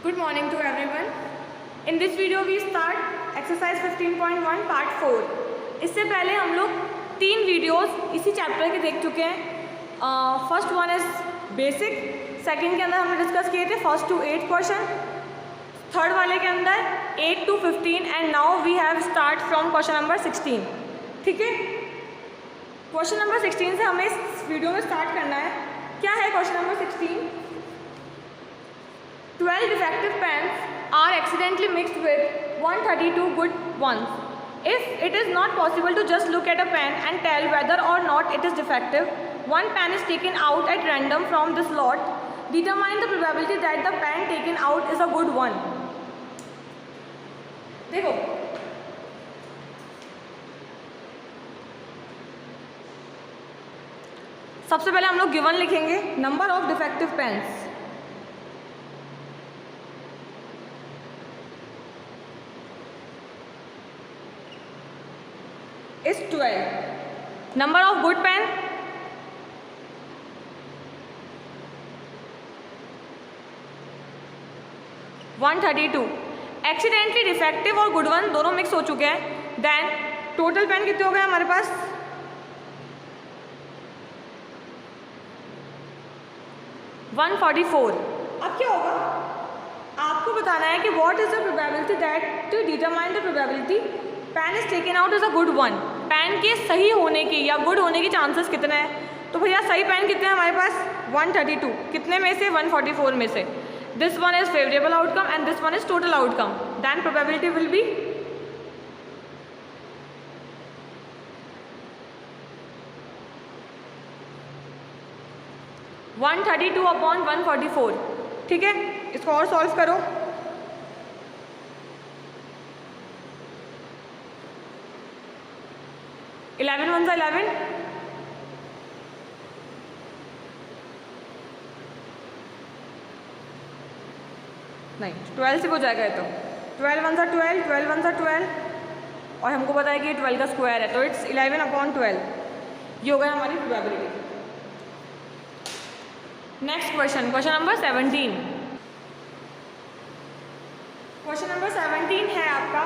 Good morning to everyone. In this video we start exercise 15.1 part 4. इससे पहले हम लोग 3 वीडियोस इसी चैप्टर के देख चुके हैं. First one is basic, second के अंदर हमने डिस्कस किए थे फर्स्ट टू 8 क्वेश्चन, थर्ड वाले के अंदर 8 to 15 and now we have start from question number 16. ठीक है, क्वेश्चन नंबर 16 से हमें इस वीडियो में स्टार्ट करना है. क्या है question number 16? 12 defective pens are accidentally mixed with 132 good ones. If it is not possible to just look at a pen and tell whether or not it is defective, one pen is taken out at random from this lot. Determine the probability that the pen taken out is a good one. देखो, सबसे पहले हम लोग given लिखेंगे. Number of defective pens is 12. Number of good pen 132. Accidentally defective और good one दोनों mix हो चुके हैं. देन टोटल पेन कितने हो गए हमारे पास? 144. अब क्या होगा, आपको बताना है कि what is the probability that to determine the probability pen is taken out is a good one. Pen के सही होने की या गुड होने की चांसेस कितने हैं? तो भैया सही पेन कितने हैं हमारे पास? 132. कितने में से? 144 में से. This one is favourable outcome and this one is total outcome. Then probability will be 132 upon 144. ठीक है, इसको और सॉल्व करो. इलेवन वन सा 11, नहीं 12 से हो जाएगा ये तो. 12 वन सा 12, 12 वन सा 12 और हमको पता है कि ये 12 का स्क्वायर है तो इट्स 11 अपॉन 12. ये हो गया हमारी probability. Next question, question number 17. Question number 17 है आपका,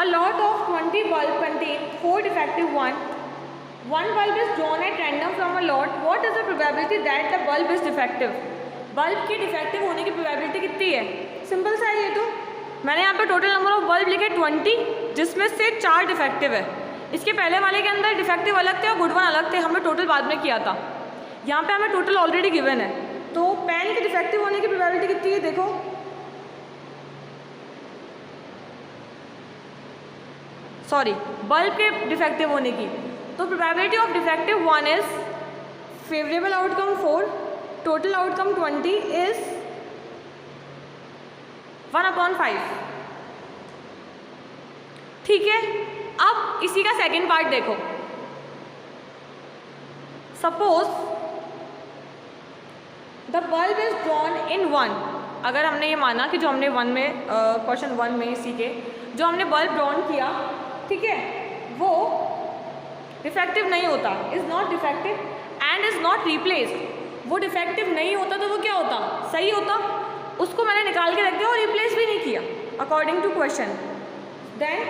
a lot of 20 bulb contain 4 defective one bulb is drawn at random from a lot. What is the probability that the bulb is defective? Bulb के defective होने की probability कितनी है? Simple सा है ये तो. मैंने यहाँ पे टोटल नंबर ऑफ बल्ब लिखे 20, जिसमें से 4 डिफेक्टिव है. इसके पहले वाले के अंदर डिफेक्टिव अलग थे और गुड वन अलग थे. हमने टोटल बाद में किया था. यहाँ पे हमें टोटल ऑलरेडी गिवन है. तो पेन के डिफेक्टिव होने की प्रोबेबिलिटी कितनी है? देखो, सॉरी, बल्ब के डिफेक्टिव होने की. तो probability of defective 1 is favourable outcome 4, total outcome 20 is 1/5. ठीक है, अब इसी का सेकेंड पार्ट देखो. Suppose the bulb is drawn in 1. अगर हमने ये माना कि जो हमने 1 में क्वेश्चन 1 में इसी के जो हमने बल्ब ड्रॉन किया, ठीक है, वो डिफेक्टिव नहीं होता, is not defective and is not replaced. वो डिफेक्टिव नहीं होता तो वो क्या होता? सही होता. उसको मैंने निकाल के रख दिया और रिप्लेस भी नहीं किया according to question. Then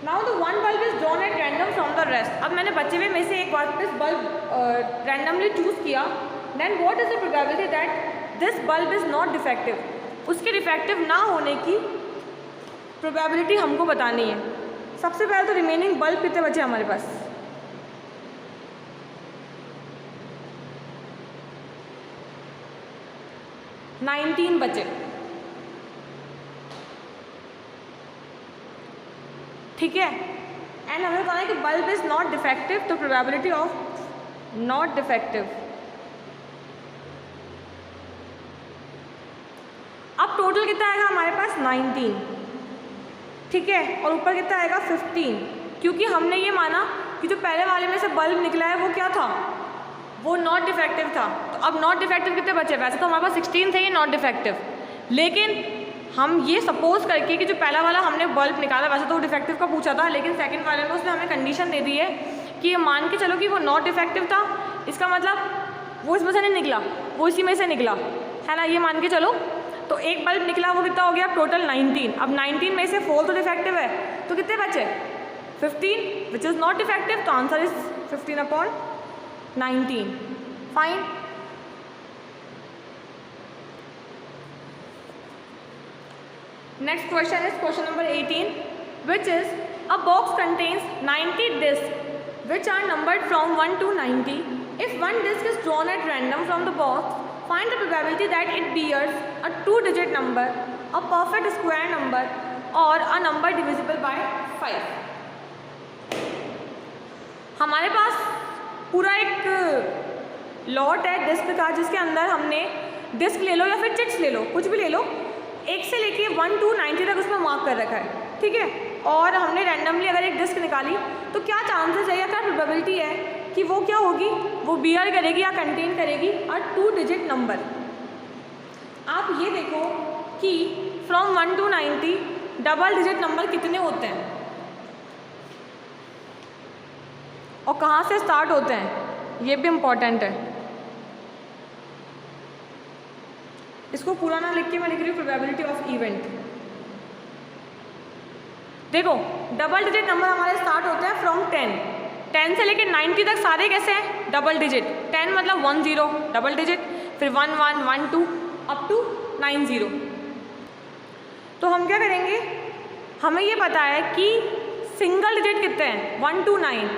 now the one bulb is drawn at random from the rest. अब मैंने बचे हुए में से एक बल्ब रैंडमली चूज किया. Then what is the probability that this bulb is not defective? उसके डिफेक्टिव ना होने की प्रोबेबिलिटी हमको बतानी है. सबसे पहले तो रिमेनिंग बल्ब कितने बचे हमारे पास? 19 बचे. ठीक है, एंड हमें बताना है कि बल्ब इज नॉट डिफेक्टिव. तो प्रोबेबिलिटी ऑफ नॉट डिफेक्टिव, अब टोटल कितना आएगा हमारे पास? 19. ठीक है, और ऊपर कितना आएगा? 15. क्योंकि हमने ये माना कि जो पहले वाले में से बल्ब निकला है वो क्या था? वो नॉट डिफेक्टिव था. तो अब नॉट डिफेक्टिव कितने बचे? वैसे तो हमारे पास 16 थे ये नॉट डिफेक्टिव, लेकिन हम ये सपोज करके कि जो पहला वाला हमने बल्ब निकाला वैसे तो वो डिफेक्टिव का पूछा था, लेकिन सेकंड वाले में उसने हमें कंडीशन दे दी है कि ये मान के चलो कि वो नॉट डिफेक्टिव था. इसका मतलब वो इसमें से नहीं निकला, वो इसी में से निकला, है ना, ये मान के चलो। तो एक बल्ब निकला, वो कितना हो गया टोटल 19। अब 19 में से 4 तो डिफेक्टिव है, तो कितने बचे 15, विच इज़ नॉट डिफेक्टिव, तो answer is 15/19। Fine. Next question is question number 18, which is a box contains 90 disc which are numbered from 1 to 90. If one disc is drawn at random from the box, find the probability that it bears a 2-digit number, a perfect square number, or a number divisible by 5. हमारे पास पूरा एक lot है disc का, जिसके अंदर हमने disc ले लो या फिर चिट्स ले लो, कुछ भी ले लो, 1 से लेके 1 to 90 तक उसमें मार्क कर रखा है, ठीक है। और हमने रैंडमली अगर एक डिस्क निकाली तो क्या चांसेस है या क्या प्रोबेबिलिटी है कि वो क्या होगी, वो बियर करेगी या कंटेन करेगी अ 2-digit नंबर। आप ये देखो कि from 1 to 90 double digit number कितने होते हैं और कहाँ से स्टार्ट होते हैं, ये भी इम्पॉर्टेंट है। इसको पूरा ना लिख के मैं लिख रही हूँ प्रोबेबिलिटी ऑफ इवेंट। देखो डबल डिजिट नंबर हमारे स्टार्ट होते हैं फ्रॉम 10 से लेके 90 तक सारे कैसे हैं डबल डिजिट। 10 मतलब 10 डबल डिजिट, फिर 11 12 अप टू 90। तो हम क्या करेंगे, हमें ये पता है कि सिंगल डिजिट कितने हैं 1 to 9,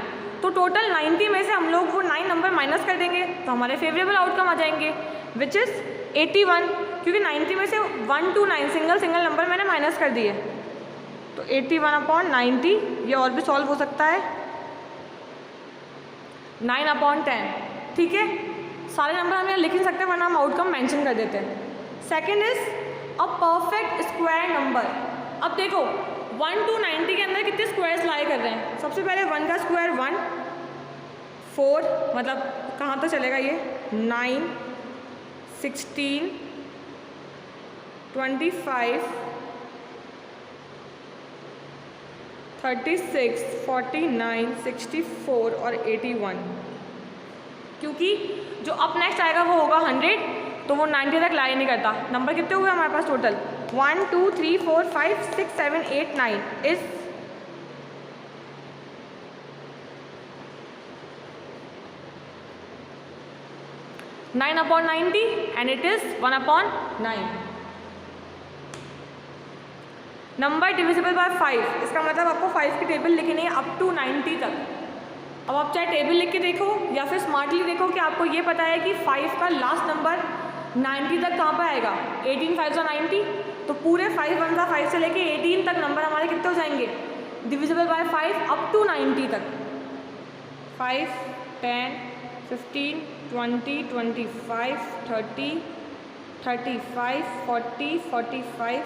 तो टोटल 90 में से हम लोग वो 9 नंबर माइनस कर देंगे तो हमारे फेवरेबल आउटकम आ जाएंगे, विच इज़ 81, क्योंकि 90 में से 1 to 9 सिंगल नंबर मैंने माइनस कर दिए, तो 81/90। ये और भी सॉल्व हो सकता है 9/10, ठीक है। सारे नंबर हम यहाँ लिख नहीं सकते वरना हम आउटकम मेंशन कर देते हैं। Second is a perfect square number. अब देखो 1 to 90 के अंदर कितने स्क्वायर्स लाई कर रहे हैं। सबसे पहले 1 का स्क्वायर 1, 4 मतलब कहाँ तक चलेगा ये 9, 16, 25, 36, 49, 64 और 81, क्योंकि जो अप नेक्स्ट आएगा वो होगा 100, तो वो 90 तक लाई नहीं करता। नंबर कितने हुए हमारे पास total 1 2 3 4 5 6 7 8 9 is 9/90 and it is 1/9। Number divisible by 5, इसका मतलब आपको 5 की टेबल लिखनी है अप टू 90 तक। अब आप चाहे टेबल लिख के देखो या फिर स्मार्टली देखो कि आपको ये पता है कि 5 का लास्ट नंबर 90 तक कहाँ पर आएगा, 18 5 90, तो पूरे 5 1 5 से लेके 18 तक नंबर हमारे कितने हो जाएंगे डिविजिबल बाय 5 अप टू 90 तक। 5 10 15 20 25 30 35 40 45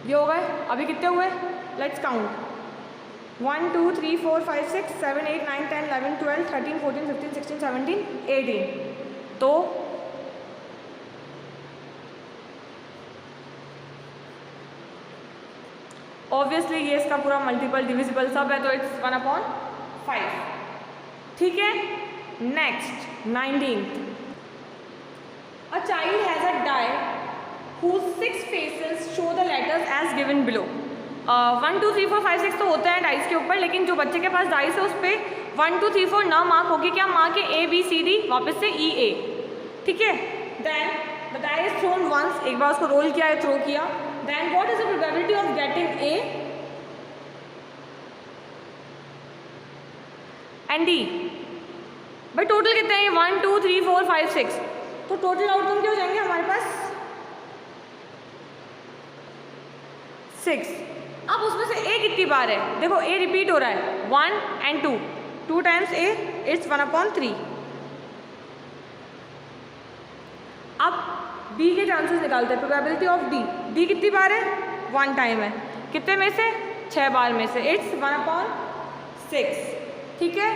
ये हो गए। अभी कितने हुए, लेट्स काउंट 1 2 3 4 5 6 7 8 9 10 11 12 13 14 15 16 17 18, तो ऑब्वियसली ये इसका पूरा मल्टीपल डिविजिबल सब है, तो इट्स 1/5, ठीक है। Next 19th, a child has a die whose 6 faces show the letters as given below। 1 2 3 4 5 6 तो होता है डाइस के ऊपर, लेकिन जो बच्चे के पास डाइस है उस पर 1 2 3 4 ना मार्क होगी, क्या मार्क है A B C D वापस से E A, ठीक है। Then the die is thrown once, एक बार उसको रोल किया है, थ्रो किया। Then what is the probability of getting A and D। भाई टोटल कितने हैं 1 2 3 4 5 6, तो टोटल आउटकम क्या हो जाएंगे हमारे पास 6। अब उसमें से A कितनी बार है, देखो A रिपीट हो रहा है 1 and 2, 2 times A इट्स 1/3। अब B के चांसेस निकालते हैं, प्रोबेबिलिटी ऑफ D कितनी बार है 1 टाइम है, कितने में से 6 बार में से, इट्स 1/6, ठीक है।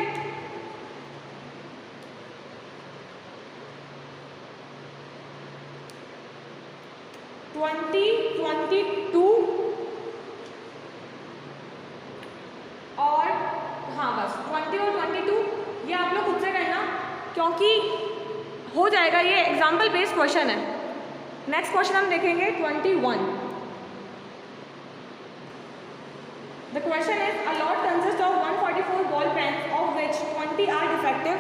ट्वेंटी 22 क्योंकि हो जाएगा, ये एग्जाम्पल बेस्ड क्वेश्चन है। नेक्स्ट क्वेश्चन हम देखेंगे 21। The question is, a lot consists of 144 ball pens, of which 20 are defective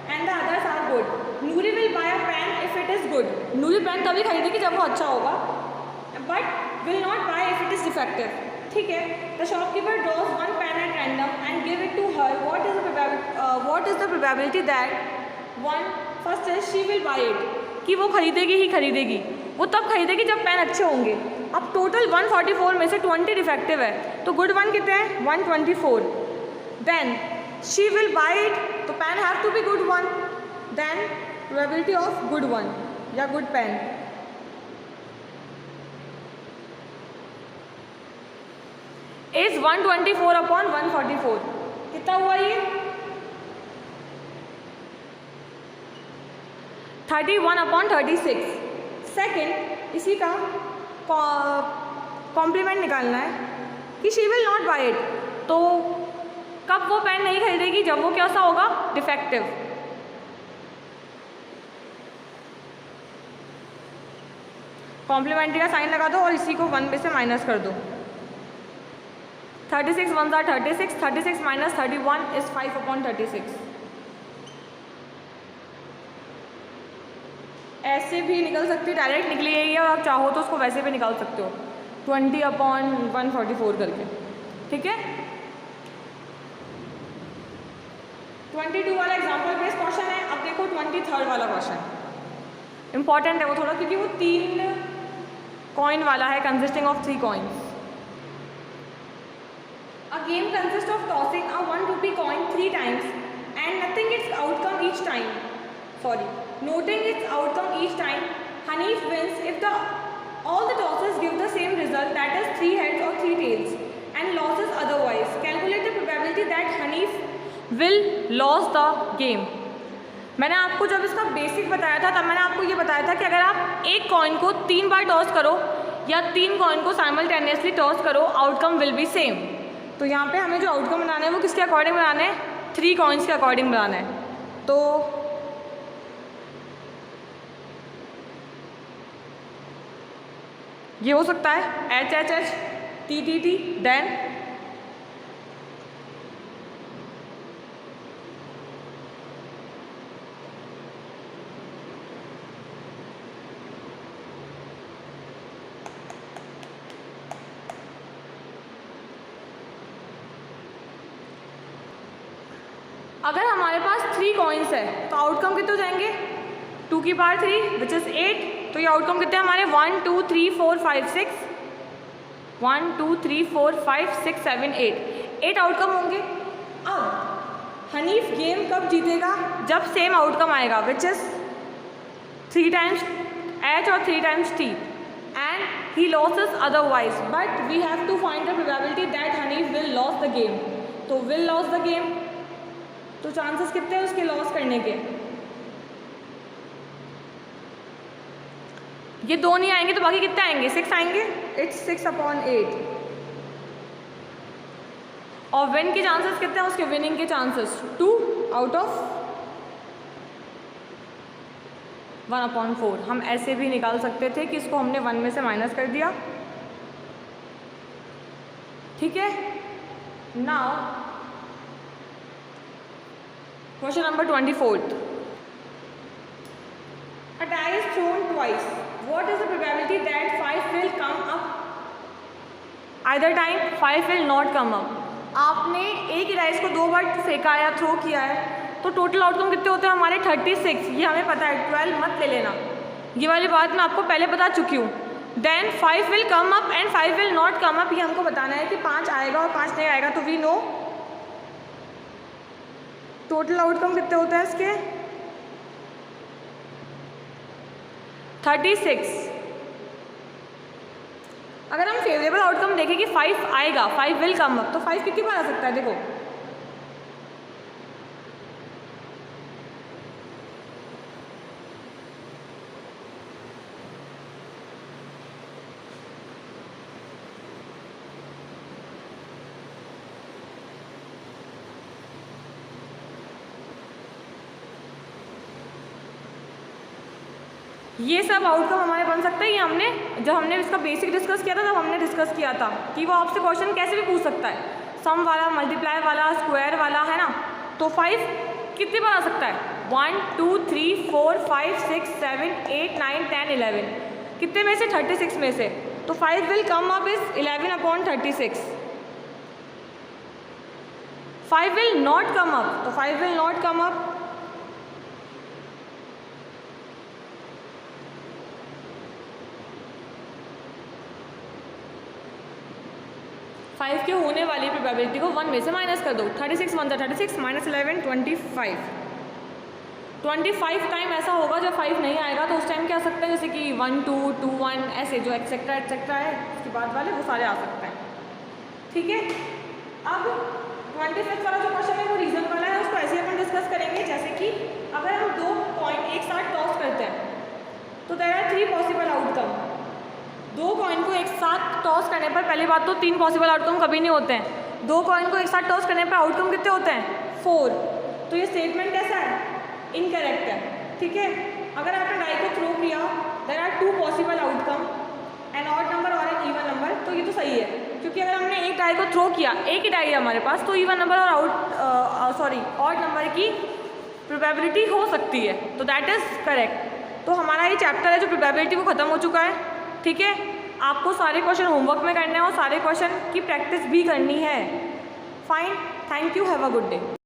and the others are good. Nuri will buy a pen if it is good. Nuri pen तभी खरीदेगी जब वो अच्छा होगा, but will not buy if it is defective. ठीक है, the shopkeeper draws one pen at random and give it to her. What is the probability that one first is she will buy it? कि वो खरीदेगी ही खरीदेगी, वो तब खरीदेगी जब पेन अच्छे होंगे। अब टोटल 144 में से 20 डिफेक्टिव है, तो गुड वन कितने हैं? 124। Then she will buy it, तो pen have to be good one, then probability of good one या गुड पेन इज 124 अपॉन 144। कितना हुआ ये? 31 अपॉन 36। सेकेंड, इसी का कॉम्प्लीमेंट निकालना है कि she will not buy it, तो कब वो पेन नहीं खरीदेगी? जब वो कैसा होगा? डिफेक्टिव। कॉम्प्लीमेंट्री का साइन लगा दो और इसी को 1 में से माइनस कर दो। 36 1 are 36, 36 minus 31 is 5 upon 36। ऐसे भी निकल सकती है, डायरेक्ट निकली है, और आप चाहो तो उसको वैसे भी निकाल सकते हो 20 अपॉन 144 करके। ठीक है, 22 वाला एग्जाम्पल बेस्ड क्वेश्चन है। अब देखो 23rd वाला क्वेश्चन इंपॉर्टेंट है वो थोड़ा, क्योंकि वो 3 कॉइन वाला है, consisting of 3 coins. A game consists of tossing a 1 rupee coin 3 times and noting its outcome each time. Noting its outcome each time, Hanif wins if all the tosses give the same result, that is 3 heads or 3 tails, and loses otherwise. Calculate the probability that Hanif will lose the game. मैंने आपको जब इसका basic बताया था तब मैंने आपको ये बताया था कि अगर आप एक कॉइन को 3 बार टॉस करो या 3 कॉइन को साइमल्टेनियसली टॉस करो, आउटकम विल बी सेम। तो यहाँ पे हमें जो आउटकम बनाना है वो किसके अकॉर्डिंग बनाना है? 3 कॉइन्स के अकॉर्डिंग बनाना है। तो ये हो सकता है HHH TTT, देन अगर हमारे पास 3 कॉइन्स है तो आउटकम कितने हो जाएंगे? 2 की पावर 3 विच इज़ 8। तो ये आउटकम कितने हमारे? 1 2 3 4 5 6 1 2 3 4 5 6 7 8 आउटकम होंगे। अब हनीफ गेम कब जीतेगा? जब सेम आउटकम आएगा, विच इज़ 3 टाइम्स H और 3 times T, and he loses otherwise, but we have to find the probability that Hanif will loss the game. तो विल लॉस द गेम, तो चांसेस कितने हैं उसके लॉस करने के? ये 2 नहीं आएंगे तो बाकी कितने आएंगे? 6 आएंगे। It's 6 upon 8। और विन के चांसेस कितने हैं उसके? विनिंग के चांसेस 2 आउट ऑफ 1 अपॉन 4। हम ऐसे भी निकाल सकते थे कि इसको हमने 1 में से माइनस कर दिया। ठीक है, now question number 24। A die is thrown twice. What is the probability that 5 will come up? Either time 5 will not come up. आपने एक ही डाइस को 2 बार फेंका या थ्रो किया है, तो टोटल आउटकम कितने होते हैं हमारे? 36। ये हमें पता है, 12 मत ले लेना, ये वाली बात मैं आपको पहले बता चुकी हूँ। Then 5 will come up and 5 will not come up, ये हमको बताना है कि 5 आएगा और 5 नहीं आएगा। तो वी नो टोटल आउटकम कितने होते हैं इसके? 36। अगर हम फेवरेबल आउटकम देखें कि 5 आएगा, 5 विल कम अप, तो 5 कितनी बार आ सकता है? देखो ये सब आउटकम हमारे बन सकता है। ये हमने जब हमने इसका बेसिक डिस्कस किया था तब हमने डिस्कस किया था कि वो आपसे क्वेश्चन कैसे भी पूछ सकता है, सम वाला, मल्टीप्लाई वाला, स्क्वायर वाला, है ना। तो 5 कितने बार आ सकता है? 1 2 3 4 5 6 7 8 9 10 11, कितने में से? 36 में से। तो 5 will come up is 11/36। 5 will not come up, तो 5 विल नॉट कम अप। 5 के होने वाली प्रोबेबिलिटी को 1 में से माइनस कर दो। 36 1 36 माइनस 11 25। 25 टाइम ऐसा होगा जब 5 नहीं आएगा, तो उस टाइम क्या आ सकते हैं, जैसे कि 1 2 2 1 ऐसे जो एक्सेट्रा एक्सेट्रा है उसके बाद वाले वो सारे आ सकते हैं। ठीक है, अब 26 वाला जो क्वेश्चन है वो रीजन वाला है, उसको ऐसे अपन डिस्कस करेंगे जैसे कि अगर हम 2 कॉइन एक साथ टॉस करते हैं तो there are 3 possible outcome. 2 coin को एक साथ टॉस करने पर पहली बात तो 3 पॉसिबल आउटकम कभी नहीं होते हैं। 2 कॉइन को एक साथ टॉस करने पर आउटकम कितने होते हैं? 4। तो ये स्टेटमेंट कैसा है? इनकरेक्ट है। ठीक है, अगर आपने डाई को थ्रो किया there are 2 possible outcome, an odd number और एन इवन नंबर, तो ये तो सही है क्योंकि अगर हमने एक डाई को थ्रो किया, एक ही डाई है हमारे पास, तो इवन नंबर और ऑड नंबर की प्रोबेबिलिटी हो सकती है, तो दैट इज़ करेक्ट। तो हमारा ये चैप्टर है जो प्रोबेबिलिटी वो ख़त्म हो चुका है। ठीक है, आपको सारे क्वेश्चन होमवर्क में करने हैं और सारे क्वेश्चन की प्रैक्टिस भी करनी है। Fine, thank you, have a good day.